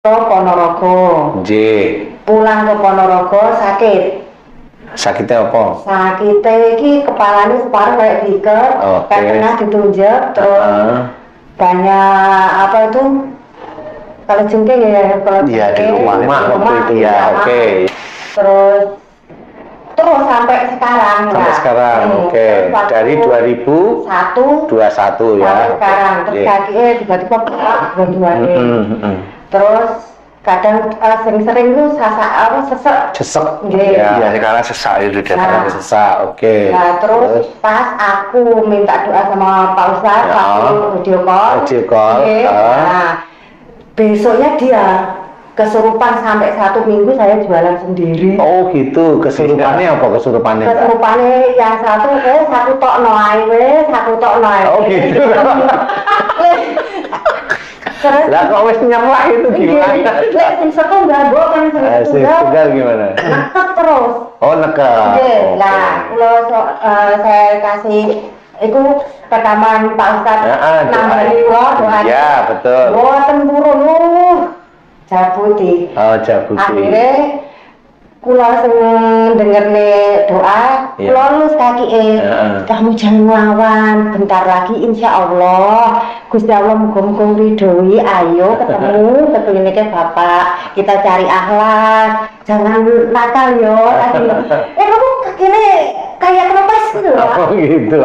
ke Ponorogo. J. Pulang ke Ponorogo sakit. Sakitnya apa? Sakitnya iki kepalanya separuh kayak diikat, karena ditunjuk, terus banyak apa itu? Kalau jengking ya, kalau iya di rumah waktu itu ya, oke. Terus sampai sekarang. Sampai sekarang, oke. Dari 2021 ya. Sampai sekarang, terus kakinya tiba-tiba buka dua-duanya. Terus kadang sering-sering tuh sesek. Ya, sekarang sesak itu dia. Sesak, oke. Nah, terus pas aku minta doa sama Pak Ustadz, aku video call. Nah, besoknya dia kesurupan sampai 1 minggu saya jualan sendiri. Oh gitu, kesurupannya apa kesurupannya? Kesurupannya yang satu tok noai. Oh gitu. Terus lah kok wis nyerah itu gimana? Lek sing setunggal mbok kan sing setunggal gimana? Nekep terus. Oh nekep. Nggih, lah kula saya kasih itu pertama Pak Ustadz nambahi kula doa. Iya, betul. Boten purun jabuti. Oh, jabuti. Akhirnya kula sing dengerne doa, kula lulus kaki kamu jangan ngelawan, bentar lagi insya Allah Gusti Allah muga-muga ridhoi, ayo ketemu ini ke Bapak, kita cari akhlak, jangan nakal yo. Kamu kakinya kayak kempes gitu loh. Oh gitu.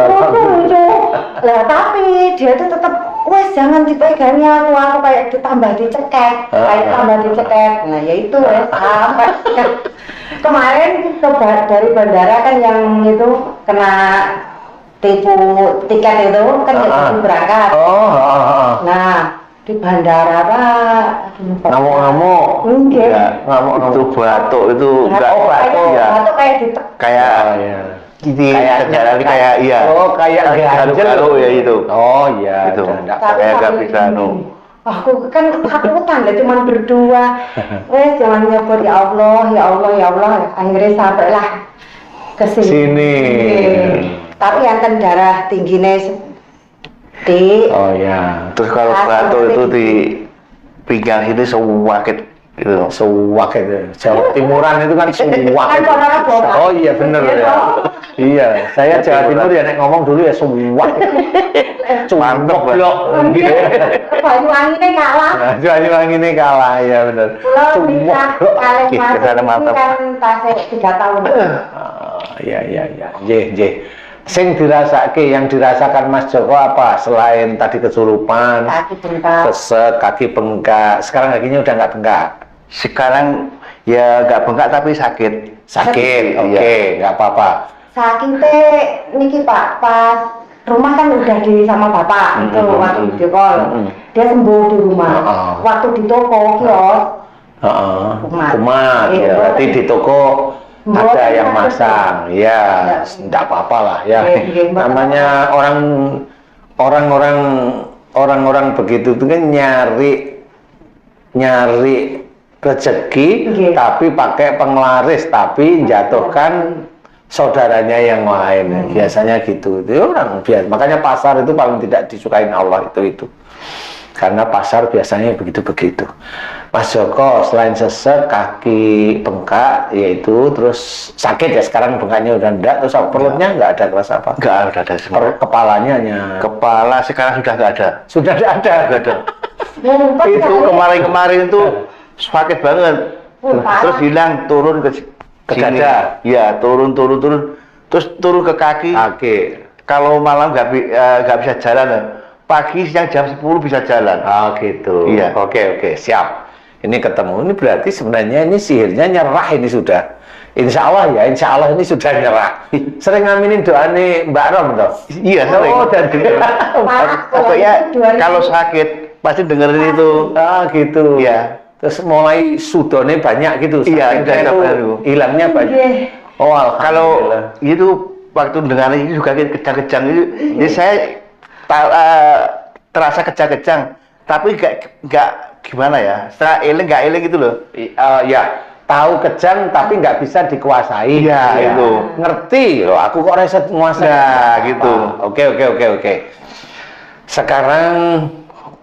Lah tapi dia tuh tetap wes jangan dipegangnya aku kayak ditambah dicekek, nah yaitu wes sampai kemarin dari bandara kan yang itu kena tipu tiket itu kan jadi berangkat. Nah di bandara Pak ngamuk-ngamuk itu batuk itu enggak batuk kayak ditekan kayak kayak iya kayak galau ya itu itu kayak gak bisa aku kan takutan lah cuman berdua jangan nyebut ya Allah akhirnya sampailah ke sini. Tapi yang darah tingginya terus kalau batuk itu di pinggang ini sewakit gitu. Jawa Timuran itu kan suwak. Oh iya bener ya. Iya, saya Jawa Timur ya nek ngomong dulu ya suwak. Mantep blok. Banyuwangi ini kalah ya bener. Suwak. Kalau mantep kan tasik 3 tahun. Iya. J. Sing yang dirasakan Mas Joko apa selain tadi kesurupan, kaki bengkak, sesek, kaki bengkak. Sekarang kakinya udah nggak bengkak. Sekarang ya nggak bengkak tapi sakit. Oke, nggak apa-apa. Sakitnya niki Pak, pas rumah kan udah sama Bapak itu waktu video call. Dia sembuh di rumah. Waktu di toko kios. Kumat. Ya, berarti di toko ada yang masang, ya, enggak apa-apa lah ya. Namanya orang-orang begitu itu kan nyari rezeki, tapi pakai penglaris, tapi jatuhkan saudaranya yang lain. Biasanya gitu. Itu orang biasa. Makanya pasar itu paling tidak disukain Allah itu. Karena pasar biasanya begitu-begitu. Mas Joko selain sesek, kaki bengkak, yaitu terus sakit ya sekarang bengkaknya udah enggak, terus perutnya enggak ada kerasa apa? Enggak ada semua. Kepalanya hanya. Kepala sekarang sudah enggak ada. Sudah enggak ada. Itu kemarin itu sakit banget. Terus hilang turun ke dada. Iya turun. Terus turun ke kaki. Kalau malam nggak bisa jalan. Pagi siang jam 10 bisa jalan. Gitu. Iya. Oke, siap. Ini ketemu. Ini berarti sebenarnya ini sihirnya nyerah ini sudah. Insya Allah ini sudah nyerah. Sering ngaminin doa nih Mbak Rom toh? Iya sering. Pokoknya kalau sakit pasti dengerin itu. Gitu. Iya. Terus mulai sudone banyak gitu. Iya, itu hilangnya banyak. Kalau itu waktu dengerin itu juga kejang-kejang itu. Jadi saya terasa kejang-kejang, tapi nggak gimana ya, setelah nggak eling gitu loh. Tahu kejang tapi nggak bisa dikuasai. Iya itu. Ngerti loh, aku kok rasa menguasai. Nah gitu. Oke. Sekarang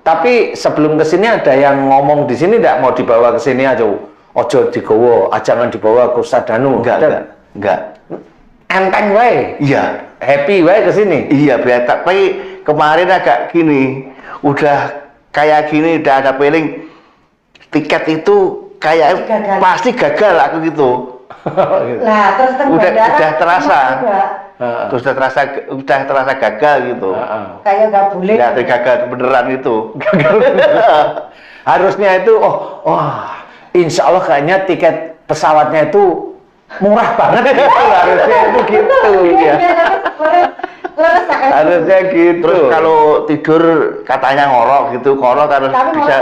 Tapi sebelum ke sini ada yang ngomong di sini tidak mau dibawa ke sini aja. Ojo digowo, jangan dibawa ke Ustaz Danu. Enggak. Enteng wae. Iya. Happy wae ke sini. Iya, biar tapi kemarin agak gini. Udah kayak gini, udah ada feeling tiket itu kayak pasti gagal aku gitu. Nah, terus udah terasa. Terus udah terasa gagal gitu. Kayak nggak boleh. Ya, gagal beneran itu. Harusnya itu, insya Allah kayaknya tiket pesawatnya itu murah banget gitu. Harusnya itu gitu ya. Harusnya gitu. Terus kalau tidur katanya ngorok gitu, harus bisa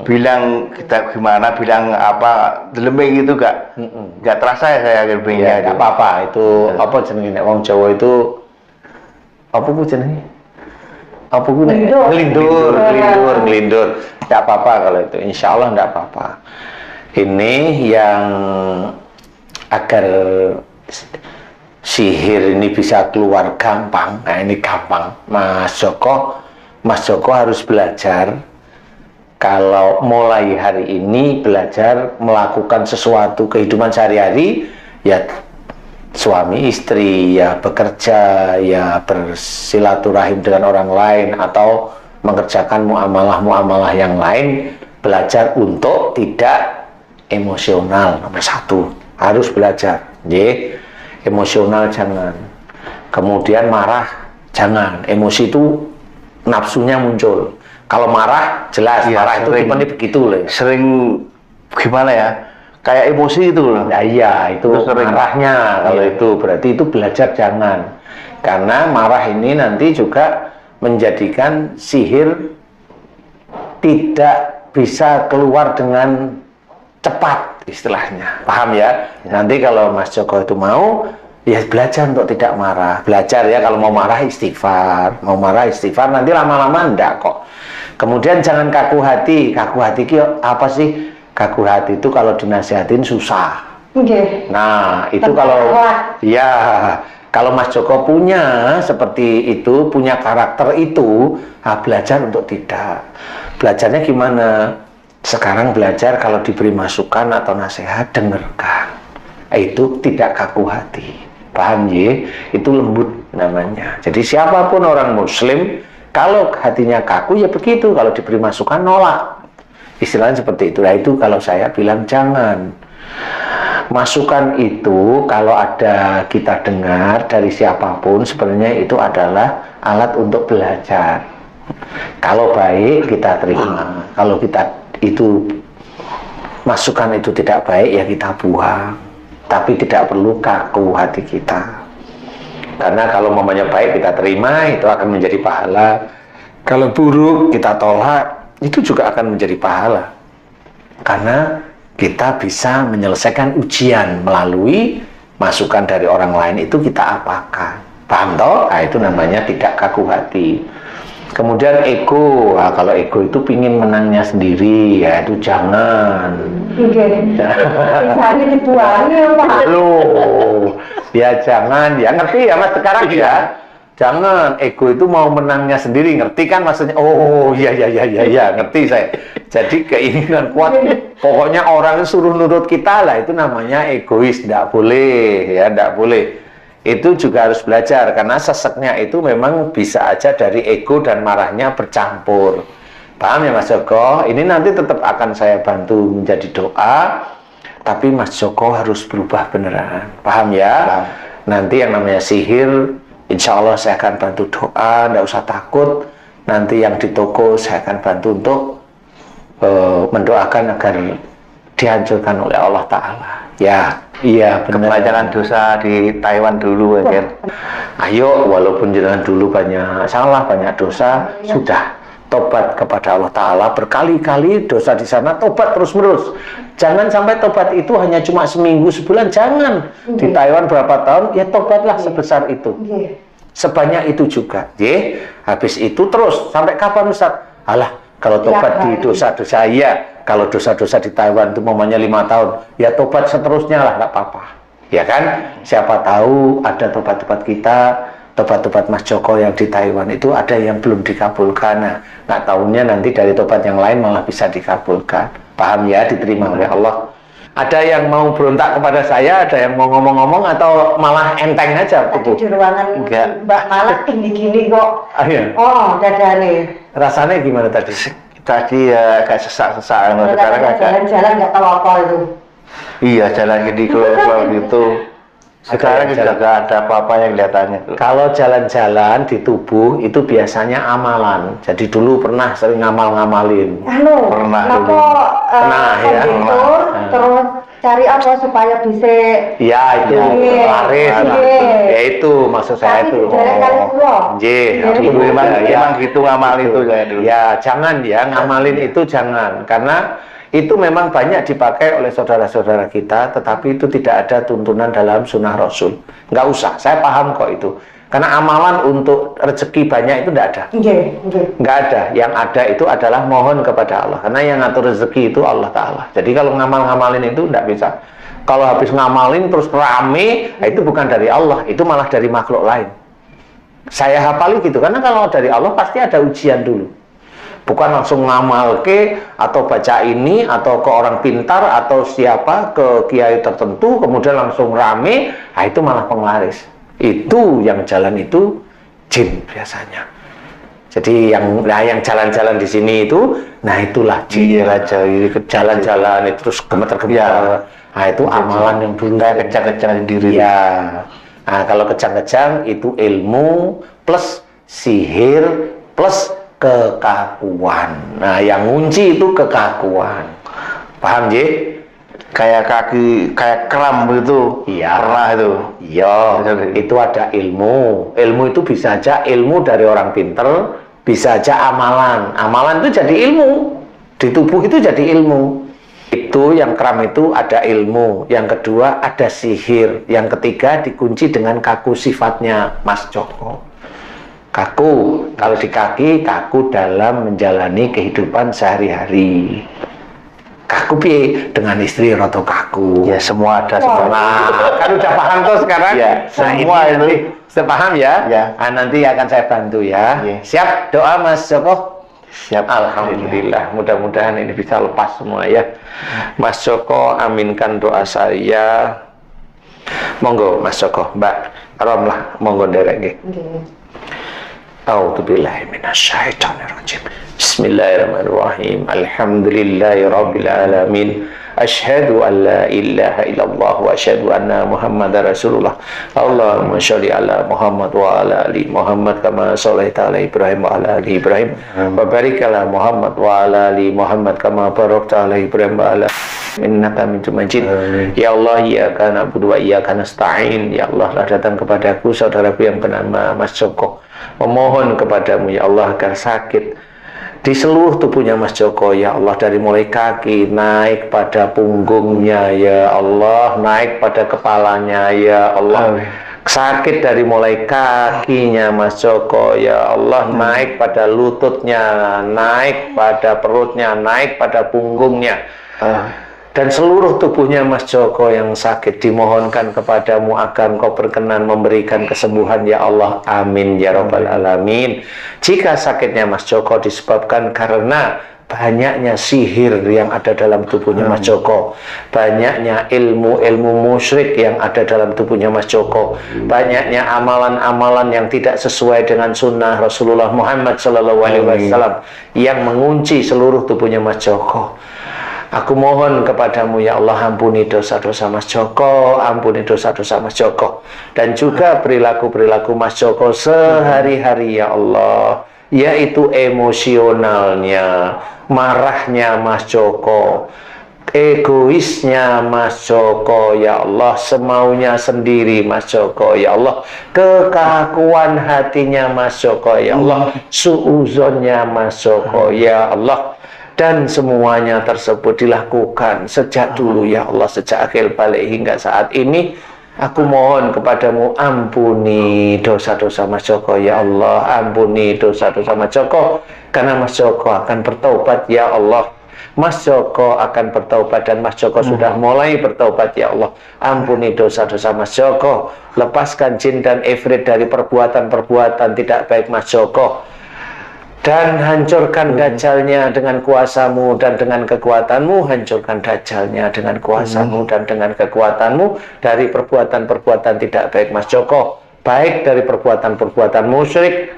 bilang kita gimana, bilang apa, deleming gitu nggak terasa ya saya delemingnya. Nggak apa-apa itu apa jenenge wong Jawa itu apa bu jenenge? Apa bu? Ngelindur. Nggak apa-apa kalau itu, insya Allah nggak apa-apa. Ini yang agar sihir ini bisa keluar gampang. Nah ini gampang. Mas Joko harus belajar. Kalau mulai hari ini belajar melakukan sesuatu kehidupan sehari-hari, ya suami istri, ya bekerja, ya bersilaturahim dengan orang lain, atau mengerjakan muamalah-muamalah yang lain, belajar untuk tidak emosional. Nomor satu, harus belajar. Emosional jangan. Kemudian marah jangan. Emosi itu nafsunya muncul. Kalau marah, jelas ya, marah itu tipenya begitu loh. Sering gimana ya? Kayak emosi itu loh. Nah, iya, itu marahnya. Kalau itu berarti itu belajar jangan. Karena marah ini nanti juga menjadikan sihir tidak bisa keluar dengan cepat istilahnya. Paham ya? Nanti kalau Mas Joko itu mau, ya belajar untuk tidak marah. Belajar ya, kalau mau marah istighfar. Mau marah istighfar, nanti lama-lama enggak kok. Kemudian jangan kaku hati. Kaku hati apa sih? Kaku hati itu kalau dinasihatin susah. Nah, itu kalau Mas Joko punya seperti itu, punya karakter itu, belajar untuk tidak. Belajarnya gimana? Sekarang belajar kalau diberi masukan atau nasihat, dengarkan. Itu tidak kaku hati. Paham ya? Itu lembut namanya. Jadi siapapun orang muslim, kalau hatinya kaku ya begitu, kalau diberi masukan nolak. Istilahnya seperti itu. Nah itu kalau saya bilang jangan. Masukan itu kalau ada kita dengar dari siapapun, sebenarnya itu adalah alat untuk belajar. Kalau baik kita terima. Kalau kita itu masukan itu tidak baik ya kita buang. Tapi tidak perlu kaku hati kita. Karena kalau mamanya baik kita terima, itu akan menjadi pahala. Kalau buruk kita tolak, itu juga akan menjadi pahala. Karena kita bisa menyelesaikan ujian melalui masukan dari orang lain, itu kita apakan. Paham toh? Nah, itu namanya tidak kaku hati. Kemudian ego, kalau ego itu pingin menangnya sendiri, ya itu jangan. Misalnya dibuangin ya Pak. Loh, ya jangan, ya ngerti ya Mas sekarang ya. Jangan, ego itu mau menangnya sendiri, ngerti kan maksudnya? Oh iya, ngerti saya. Jadi keinginan kuat, pokoknya orang suruh nurut kita lah, itu namanya egois, tidak boleh, ya tidak boleh. Itu juga harus belajar, karena seseknya itu memang bisa aja dari ego dan marahnya bercampur. Paham ya Mas Joko? Ini nanti tetap akan saya bantu menjadi doa, tapi Mas Joko harus berubah beneran. Paham ya? Nanti yang namanya sihir, insya Allah saya akan bantu doa, tidak usah takut. Nanti yang di toko saya akan bantu untuk mendoakan agar dihancurkan oleh Allah Ta'ala. Ya, iya benar. Jangan dosa di Taiwan dulu kan. Ayo, walaupun jangan dulu banyak salah, banyak dosa, sudah tobat kepada Allah Ta'ala berkali-kali, dosa di sana tobat terus-menerus. Jangan sampai tobat itu hanya cuma seminggu, sebulan, jangan. Di Taiwan berapa tahun, ya tobatlah sebesar itu. Sebanyak itu juga. Habis itu terus, sampai kapan Ustaz? Alah, kalau tobat di dosa-dosa ya. Kalau dosa-dosa di Taiwan itu momennya 5 tahun, ya tobat seterusnya lah, nggak apa-apa. Ya kan? Siapa tahu ada tobat-tobat kita tobat-tobat Mas Joko yang di Taiwan itu ada yang belum dikabulkan. Nah, nggak tahunya nanti dari tobat yang lain malah bisa dikabulkan. Paham ya, diterima oleh Allah. Ada yang mau berontak kepada saya, ada yang mau ngomong-ngomong, atau malah enteng aja? Tadi di ruangan Enggak. Mbak malah gini-gini kok. Iya. Oh, dadane. Rasanya gimana tadi? Tadi ya agak sesak-sesak, sekarang agak jalan-jalan nggak tahu apa itu. iya jalan gini keluar gitu. Sekarang juga nggak ada apa-apa yang kelihatannya. Kalau jalan-jalan di tubuh itu biasanya amalan. Jadi dulu pernah sering ngamal-ngamalin. Pernah dulu. Pernah, ya. Konditor, terus cari apa supaya bisa. Ya itu Iya. laris. Iya. Ya itu maksud saya Tapi itu. jalan kali pulau. Nggih, Iya. Dulu emang ya. gitu ngamal itu ya dulu. Ya, jangan ya, ngamalin itu jangan. Karena itu memang banyak dipakai oleh saudara-saudara kita, tetapi itu tidak ada tuntunan dalam sunnah Rasul. Nggak usah, saya paham kok itu. Karena amalan untuk rezeki banyak itu tidak ada. Nggak ada. Yang ada itu adalah mohon kepada Allah. Karena yang ngatur rezeki itu Allah Ta'ala. Jadi kalau ngamal-ngamalin itu tidak bisa. Kalau habis ngamalin terus rame, itu bukan dari Allah. Itu malah dari makhluk lain. Saya hafali gitu. Karena kalau dari Allah pasti ada ujian dulu. Bukan langsung ngamal ke atau baca ini atau ke orang pintar atau siapa ke kiai tertentu kemudian langsung rame, nah itu malah penglaris. Itu yang jalan itu jin biasanya. Jadi yang jalan-jalan di sini itu, nah itulah jin. Jalan-jalan itu terus gemeter-gemeter. Nah itu amalan yang dulu kayak kejang-kejang sendiri. Ya. Nah kalau kejang-kejang itu ilmu plus sihir plus kekakuan. Nah, yang ngunci itu kekakuan. Paham, Ji? Kayak kaki, kayak kram begitu. Iya. Pernah itu. Iya, itu ada ilmu. Ilmu itu bisa aja ilmu dari orang pinter, bisa aja amalan. Amalan itu jadi ilmu. Di tubuh itu jadi ilmu. Itu yang kram itu ada ilmu. Yang kedua ada sihir. Yang ketiga dikunci dengan kaku sifatnya Mas Joko. Kaku, kalau di kaki, kaku dalam menjalani kehidupan sehari-hari. Kaku piye dengan istri roto kaku. Ya semua ada semua. Nah, kan udah paham tuh sekarang. Ya, semua ini sepaham ya. Ya. Nah, nanti akan saya bantu ya. Ya. Siap doa Mas Joko? Siap. Alhamdulillah. Mudah-mudahan ini bisa lepas semua ya. Mas Joko, aminkan doa saya. Monggo Mas Joko, Mbak Rom lah, monggo derek nggih. A'udzubillahi minasyaitonirrajim. Bismillahirrahmanirrahim. Alhamdulillahirabbil alamin. Asyhadu an la ilaha illallah wa asyhadu anna Muhammadar Rasulullah. Allahumma sholli ala Muhammad wa ala ali Muhammad kama shallaita ala Ibrahim wa ala ali Ibrahim. Wa barik ala Muhammad wa ala ali Muhammad kama barakta ala Ibrahim wa ala innaka hamidum majid. Ya Allah, iyyaka na'budu wa iyyaka nasta'in. Ya Allah, datang kepadaku saudaraku yang bernama Mas Joko. Memohon kepadamu ya Allah agar sakit di seluruh tubuhnya Mas Joko ya Allah, dari mulai kaki naik pada punggungnya ya Allah, naik pada kepalanya ya Allah. Sakit dari mulai kakinya Mas Joko ya Allah, naik pada lututnya, naik pada perutnya, naik pada punggungnya. Dan seluruh tubuhnya Mas Joko yang sakit dimohonkan kepadamu agar Engkau berkenan memberikan kesembuhan ya Allah, amin ya rabbal alamin. Jika sakitnya Mas Joko disebabkan karena banyaknya sihir yang ada dalam tubuhnya Mas Joko, banyaknya ilmu-ilmu musyrik yang ada dalam tubuhnya Mas Joko, banyaknya amalan-amalan yang tidak sesuai dengan sunnah Rasulullah Muhammad SAW yang mengunci seluruh tubuhnya Mas Joko, aku mohon kepadamu ya Allah, ampuni dosa-dosa Mas Joko, ampuni dosa-dosa Mas Joko, dan juga perilaku-perilaku Mas Joko sehari-hari ya Allah, yaitu emosionalnya, marahnya Mas Joko, egoisnya Mas Joko ya Allah, semaunya sendiri Mas Joko ya Allah, kekakuan hatinya Mas Joko ya Allah, suuzonnya Mas Joko ya Allah. Dan semuanya tersebut dilakukan sejak dulu ya Allah, sejak akhir balik hingga saat ini. Aku mohon kepadamu, ampuni dosa-dosa Mas Joko ya Allah, ampuni dosa-dosa Mas Joko, karena Mas Joko akan bertobat ya Allah. Mas Joko akan bertaubat dan Mas Joko sudah mulai bertaubat ya Allah. Ampuni dosa-dosa Mas Joko, lepaskan jin dan ifrit dari perbuatan-perbuatan tidak baik Mas Joko, dan hancurkan dajjalnya dengan kuasamu dan dengan kekuatanmu. Hancurkan dajjalnya dengan kuasamu dan dengan kekuatanmu dari perbuatan-perbuatan tidak baik Mas Joko, baik dari perbuatan-perbuatan musyrik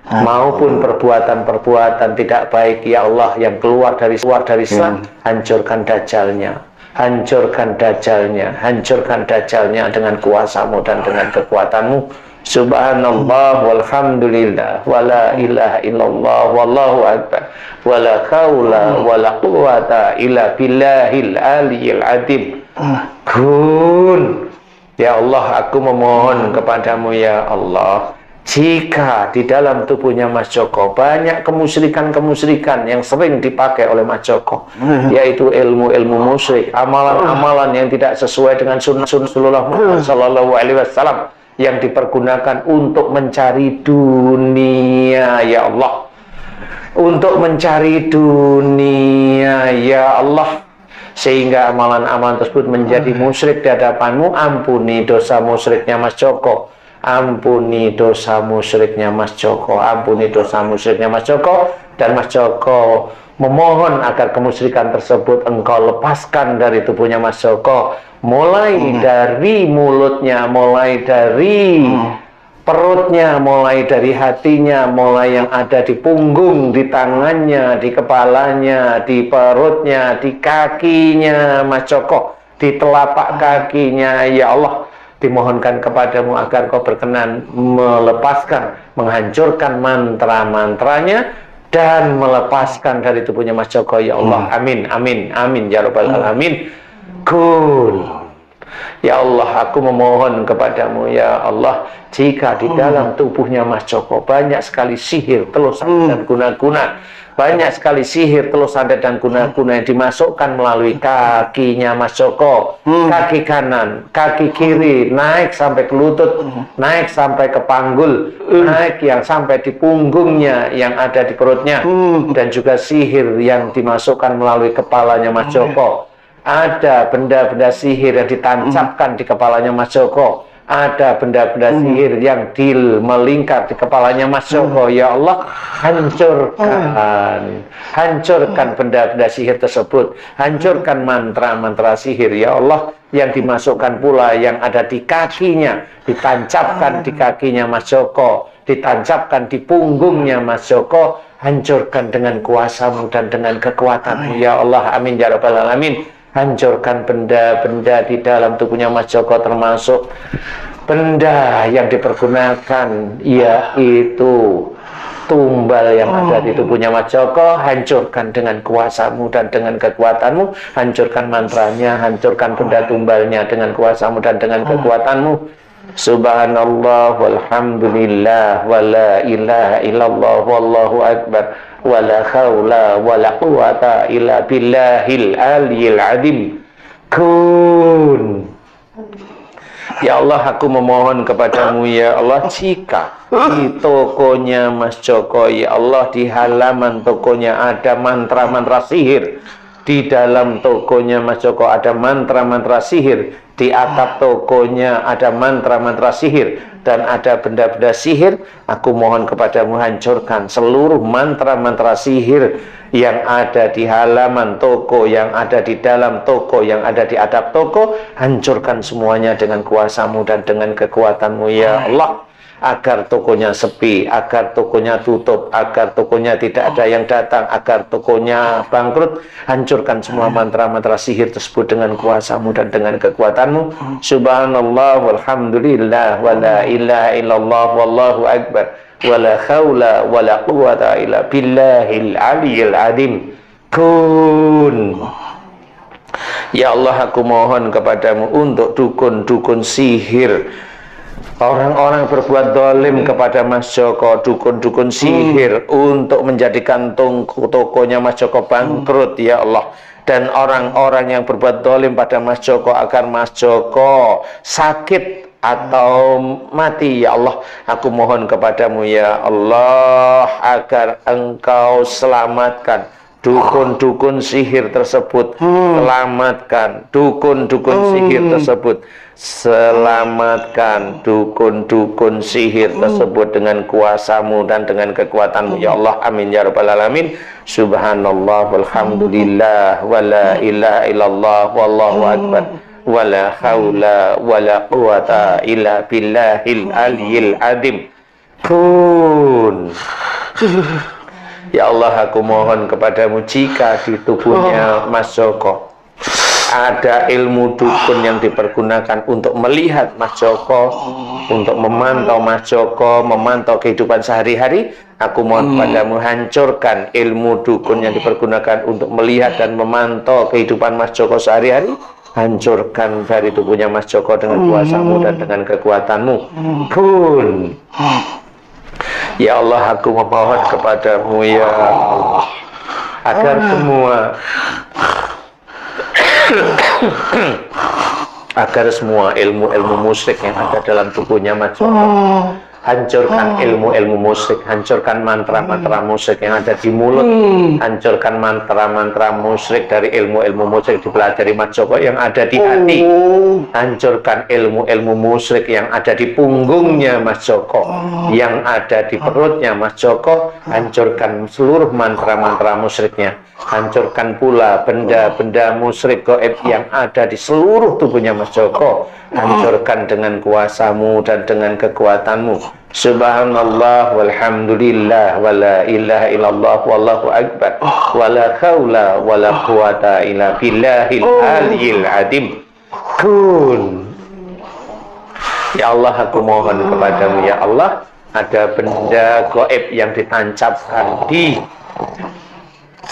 maupun perbuatan-perbuatan tidak baik ya Allah yang keluar dari Islam. Hancurkan dajjalnya, hancurkan dajjalnya, hancurkan dajjalnya dengan kuasamu dan dengan kekuatanmu. Subhanallah walhamdulillah wala ilaha illallah wallahu akbar wala haula wala quwata illa billahil aliyil adim. Kun, ya Allah, aku memohon kepadamu ya Allah, jika di dalam tubuhnya Mas Joko banyak kemusyrikan-kemusyrikan yang sering dipakai oleh Mas Joko, yaitu ilmu-ilmu musyrik, amalan-amalan yang tidak sesuai dengan sunnah Rasulullah Sallallahu Alaihi Wasallam, yang dipergunakan untuk mencari dunia ya Allah, untuk mencari dunia ya Allah, sehingga amalan-amalan tersebut menjadi musyrik di hadapanmu. Ampuni dosa musyriknya Mas Joko, ampuni dosa musyriknya Mas Joko, ampuni dosa musyriknya Mas Joko. Dan Mas Joko memohon agar kemusyrikan tersebut Engkau lepaskan dari tubuhnya Mas Joko, mulai dari mulutnya, mulai dari perutnya, mulai dari hatinya, mulai yang ada di punggung, di tangannya, di kepalanya, di perutnya, di kakinya Mas Joko, di telapak kakinya ya Allah. Dimohonkan kepadamu agar Kau berkenan melepaskan, menghancurkan mantra-mantranya dan melepaskan dari tubuhnya Mas Joko ya Allah. Amin, amin, amin ya rabbal alamin. Kun, ya Allah, aku memohon kepadamu ya Allah, jika di dalam tubuhnya Mas Joko banyak sekali sihir, telus dan guna-guna, banyak sekali sihir, telus santet dan guna-guna yang dimasukkan melalui kakinya Mas Joko, kaki kanan, kaki kiri, naik sampai ke lutut, naik sampai ke panggul, naik yang sampai di punggungnya yang ada di perutnya, dan juga sihir yang dimasukkan melalui kepalanya Mas Joko. Ada benda-benda sihir yang ditancapkan di kepalanya Mas Joko, ada benda-benda sihir yang melingkar di kepalanya Mas Joko ya Allah. Hancurkan, hancurkan benda-benda sihir tersebut, hancurkan mantra-mantra sihir ya Allah, yang dimasukkan pula yang ada di kakinya, ditancapkan di kakinya Mas Joko, ditancapkan di punggungnya Mas Joko. Hancurkan dengan kuasamu dan dengan kekuatanmu ya Allah. Amin ya rabbal alamin. Hancurkan benda-benda di dalam tubuhnya Mas Joko, termasuk benda yang dipergunakan yaitu tumbal yang ada di tubuhnya Mas Joko. Hancurkan dengan kuasamu dan dengan kekuatanmu. Hancurkan mantranya, hancurkan benda tumbalnya dengan kuasamu dan dengan kekuatanmu. Subhanallah walhamdulillah wala ilaha illallah wallahu akbar wala haula wala quwata illa billahil aliyil adim. Kun, ya Allah, aku memohon kepadamu ya Allah, jika di tokonya Mas Joko ya Allah, di halaman tokonya ada mantra-mantra sihir, di dalam tokonya Mas Joko ada mantra-mantra sihir, di atap tokonya ada mantra-mantra sihir, dan ada benda-benda sihir, aku mohon kepadamu hancurkan seluruh mantra-mantra sihir yang ada di halaman toko, yang ada di dalam toko, yang ada di atap toko. Hancurkan semuanya dengan kuasamu dan dengan kekuatanmu ya Allah, agar tokonya sepi, agar tokonya tutup, agar tokonya tidak ada yang datang, agar tokonya bangkrut. Hancurkan semua mantra-mantra sihir tersebut dengan kuasamu dan dengan kekuatanmu. Subhanallah walhamdulillah wala ilaha illallah wallahu akbar wala haula wala quwata illa billahil aliyil adim. Kun, ya Allah, aku mohon kepadamu untuk dukun-dukun sihir, orang-orang berbuat dolim kepada Mas Joko, dukun-dukun sihir, untuk menjadikan tokonya Mas Joko bangkrut ya Allah, dan orang-orang yang berbuat dolim pada Mas Joko agar Mas Joko sakit atau mati ya Allah, aku mohon kepadamu ya Allah, agar Engkau selamatkan dukun-dukun sihir tersebut selamatkan, dukun-dukun sihir tersebut selamatkan, dukun-dukun sihir tersebut dengan kuasa-Mu dan dengan kekuatan-Mu ya Allah, amin ya rabbal alamin. Subhanallah walhamdulillah wala ilaha illallah wallahu akbar wala haula wala quwata illa billahil aliyil adim. Kun. Ya Allah, aku mohon kepadamu, jika di tubuhnya Mas Joko ada ilmu dukun yang dipergunakan untuk melihat Mas Joko, untuk memantau Mas Joko, memantau kehidupan sehari-hari, aku mohon kepadamu, hancurkan ilmu dukun yang dipergunakan untuk melihat dan memantau kehidupan Mas Joko sehari-hari. Hancurkan dari tubuhnya Mas Joko dengan kuasa-Mu dan dengan kekuatan-Mu. Kun. Ya Allah, aku memohon kepadamu ya Allah, agar semua ilmu-ilmu musyrik yang ada dalam tubuhnya Mas Joko, hancurkan ilmu-ilmu musyrik, hancurkan mantra-mantra musyrik yang ada di mulut, hancurkan mantra-mantra musyrik dari ilmu-ilmu musyrik dipelajari Mas Joko yang ada di hati, hancurkan ilmu-ilmu musyrik yang ada di punggungnya Mas Joko, yang ada di perutnya Mas Joko, hancurkan seluruh mantra-mantra musyriknya, hancurkan pula benda-benda musyrik gaib yang ada di seluruh tubuhnya Mas Joko, hancurkan dengan kuasa-Mu dan dengan kekuatan-Mu. Subhanallah walhamdulillah wala ilaha illallah wallahu akbar wala haula wala quwata illa billahil aliyil adim. Kun. Ya Allah, aku mohon kepadamu ya Allah, ada benda gaib yang ditancapkan di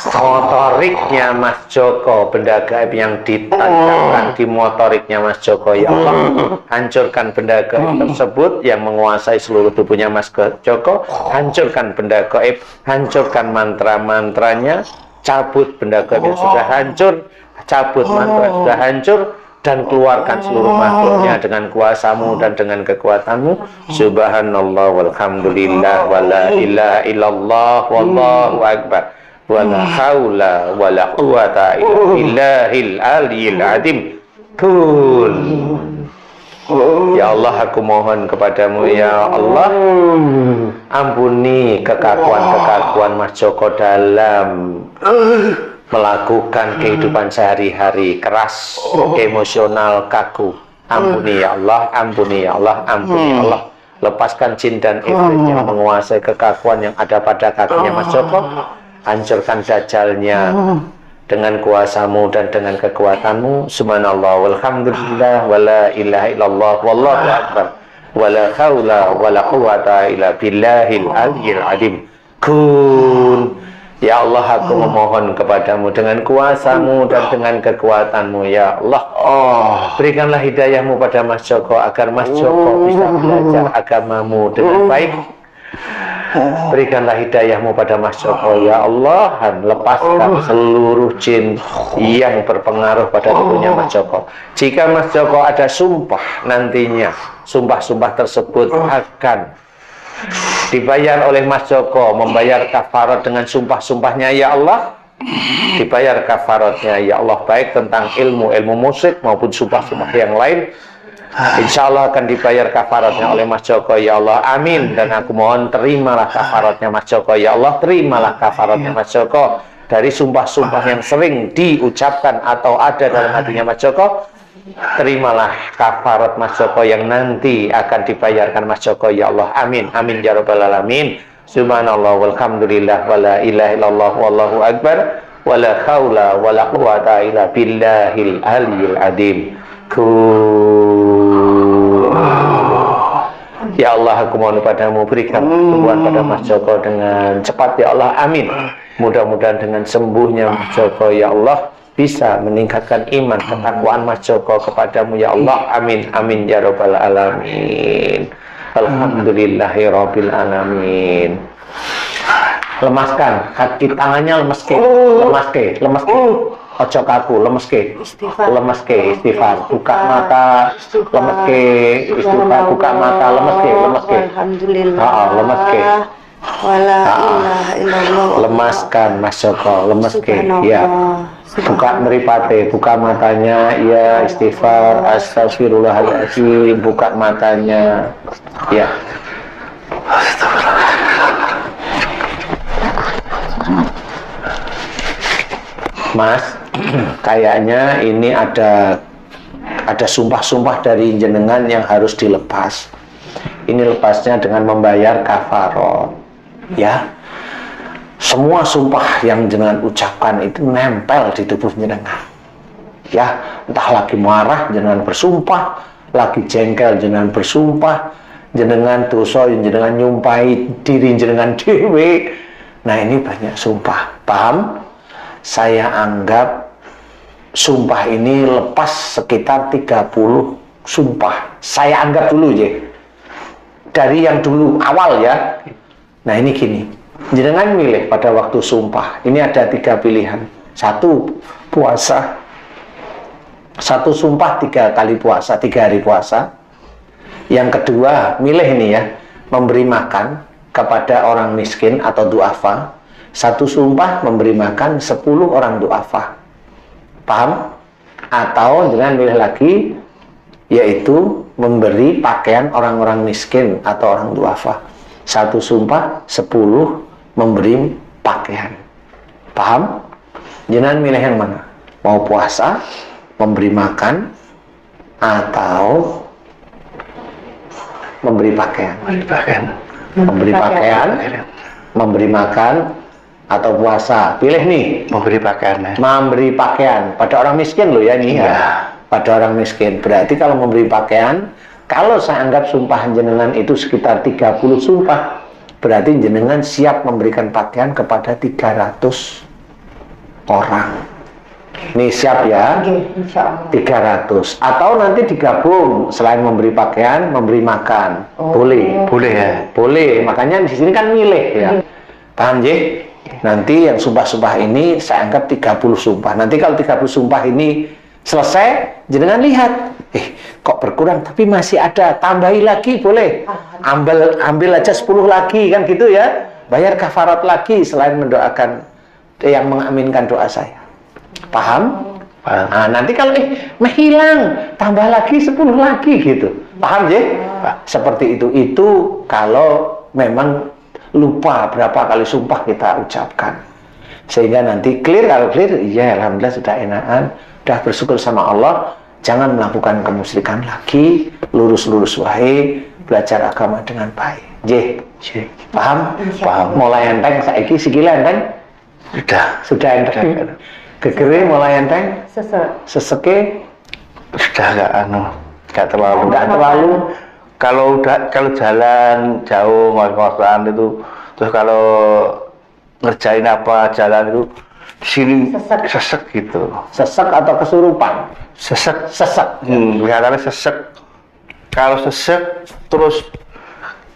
motoriknya Mas Joko, benda gaib yang ditancapkan di motoriknya Mas Joko ya Allah, hancurkan benda gaib tersebut yang menguasai seluruh tubuhnya Mas Joko, hancurkan benda gaib, hancurkan mantra-mantranya, cabut benda gaib yang sudah hancur, cabut mantra yang sudah hancur, dan keluarkan seluruh makhluknya dengan kuasa-Mu dan dengan kekuatan-Mu. Subhanallah walhamdulillah wala ilaha illallah wallahu akbar wala haula wala quwata illa billahil aliyil adim. Kun. Ya Allah, aku mohon kepadamu ya Allah, ampuni kekakuan-kekakuan Mas Joko dalam melakukan kehidupan sehari-hari, keras, emosional, kaku. Ampuni ya Allah, ampuni ya Allah, ampuni ya Allah. Lepaskan jin dan iblis yang menguasai kekakuan yang ada pada kakinya Mas Joko. Hancurkan dajalnya dengan kuasa-Mu dan dengan kekuatan-Mu. Subhanallah walhamdulillah wala ilaha illallah wallahu akbar wala haula wala quwata illa billahil aliyil adim. Kun. Ya Allah, aku memohon kepadamu dengan kuasa-Mu dan dengan kekuatan-Mu ya Allah. Berikanlah hidayah-Mu pada Mas Joko agar Mas Joko bisa belajar agama-Mu dengan baik. Berikanlah hidayah-Mu pada Mas Joko ya Allah, dan lepaskan seluruh jin yang berpengaruh pada tubuhnya Mas Joko. Jika Mas Joko ada sumpah nantinya, sumpah-sumpah tersebut akan dibayar oleh Mas Joko, membayar kafarat dengan sumpah-sumpahnya ya Allah, dibayar kafaratnya ya Allah, baik tentang ilmu-ilmu musyrik maupun sumpah-sumpah yang lain. Insya Allah akan dibayar kafaratnya oleh Mas Joko ya Allah, amin. Dan aku mohon terimalah kafaratnya Mas Joko ya Allah, terimalah kafaratnya Mas Joko dari sumpah-sumpah yang sering diucapkan atau ada dalam hatinya Mas Joko. Terimalah kafarat Mas Joko yang nanti akan dibayarkan Mas Joko ya Allah, amin, amin ya rabbal alamin. Subhanallah walhamdulillah wala ilaha illallah wallahu akbar wala haula wala quwata illa billahil aliyil adim. Ya Allah, aku mohon padamu, berikan kesembuhan pada Mas Joko dengan cepat ya Allah, amin. Mudah-mudahan dengan sembuhnya Mas Joko ya Allah bisa meningkatkan iman ketakwaan Mas Joko kepadamu ya Allah, amin, amin ya rabbal alamin. Alhamdulillahirabbil alamin. Lemaskan kaki tangannya, lemeske, ojo kaku, lemeske, istighfar, buka mata, lemeske, istighfar, buka mata, lemeske, Alhamdulillah. lemeske, Wala ilaha illallah. Lemaskan Mas Joko, lemes ke. Subhanallah. Ya. Buka meripate, buka matanya, ya istighfar, astagfirullahaladzim, buka matanya, ya. Mas, kayaknya ini ada sumpah-sumpah dari jenengan yang harus dilepas. Ini lepasnya dengan membayar kafarot, ya. Semua sumpah yang jenengan ucapkan itu nempel di tubuh jenengan. Ya, entah lagi marah jenengan bersumpah, lagi jengkel jenengan bersumpah, jenengan dosa jenengan nyumpahi diri jenengan dewe. Nah, ini banyak sumpah. Paham? Saya anggap sumpah ini lepas sekitar 30 sumpah. Saya anggap dulu ya. Dari yang dulu awal ya. Nah, ini gini. Jenengan milih pada waktu sumpah. Ini ada 3 pilihan. 1, puasa. 1 sumpah 3 kali puasa, 3 hari puasa. Yang kedua, milih ini ya, memberi makan kepada orang miskin atau duafa. 1 sumpah memberi makan 10 orang duafa. Paham? Atau jenengan milih lagi, yaitu memberi pakaian orang-orang miskin atau orang duafa. 1 sumpah 10 memberi pakaian. Paham? Jenengan milih yang mana? Mau puasa, memberi makan, atau memberi pakaian? Memberi pakaian, memberi makan, atau puasa. Pilih nih. Memberi pakaian. Memberi pakaian pada orang miskin loh ya nih ya. Pada orang miskin. Berarti kalau memberi pakaian, kalau saya anggap sumpah jenengan itu sekitar 30 sumpah, berarti jenengan siap memberikan pakaian kepada 300 orang. Ini siap ya? Insyaallah. 300. Atau nanti digabung, selain memberi pakaian, memberi makan. Boleh. Boleh ya? Boleh. Makanya di sini kan milih ya. Paham ya? Nanti yang sumpah-sumpah ini saya anggap 30 sumpah. Nanti kalau 30 sumpah ini selesai, jenengan lihat, kok berkurang tapi masih ada, tambahi lagi boleh. Ambil aja 10 lagi kan gitu ya. Bayar kafarat lagi selain mendoakan yang mengaminkan doa saya. Paham? Paham. Nah, nanti kalau hilang, tambah lagi 10 lagi gitu. Paham ya? Seperti itu. Itu kalau memang lupa berapa kali sumpah kita ucapkan. Sehingga nanti clear, kalau clear, iya alhamdulillah sudah enakan. Udah bersyukur sama Allah, jangan melakukan kemusyrikan lagi, lurus-lurus wae, belajar agama dengan baik. J. Paham? Paham. Mulai enteng saiki sikile enteng? Sudah enteng. Gegere mulai enteng? Seseke Sudah enggak terlalu. Kalau jalan jauh ngos-ngosan itu, terus kalau ngerjain apa jalan itu di sini sesek gitu. Sesek atau kesurupan? Sesek. Kelihatannya sesek. Kalau sesek terus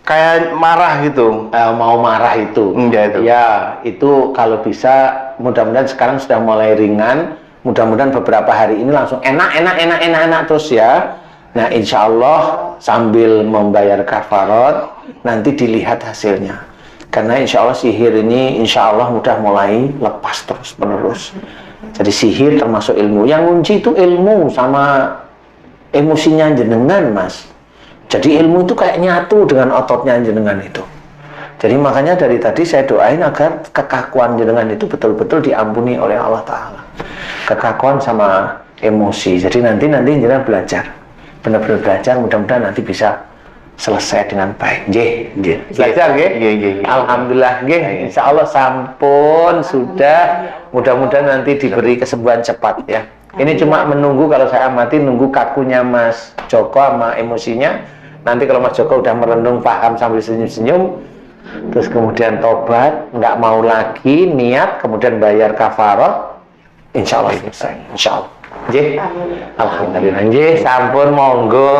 kayak marah gitu. Mau marah itu. Ya, itu kalau bisa, mudah-mudahan sekarang sudah mulai ringan. Mudah-mudahan beberapa hari ini langsung enak terus ya. Nah, insya Allah sambil membayar kafarat nanti dilihat hasilnya. Karena insya Allah sihir ini insya Allah mudah mulai lepas terus menerus. Jadi sihir termasuk ilmu. Yang kunci itu ilmu sama emosinya jenengan, Mas. Jadi ilmu itu kayak nyatu dengan ototnya jenengan itu. Jadi makanya dari tadi saya doain agar kekakuan jenengan itu betul-betul diampuni oleh Allah Ta'ala. Kekakuan sama emosi. Jadi nanti jenengan belajar. Benar-benar belajar, mudah-mudahan nanti bisa selesai dengan baik. Belajar nggih? Alhamdulillah nggih. Insyaallah sampun sudah. Mudah-mudahan nanti diberi kesembuhan cepat ya. Ini cuma menunggu, kalau saya amati nunggu kakunya Mas Joko sama emosinya. Nanti kalau Mas Joko udah merenung, paham sambil senyum-senyum, terus kemudian tobat, nggak mau lagi, niat, kemudian bayar kafarat, insyaallah selesai. Insyaallah. Alhamdulillah. Sampun monggo.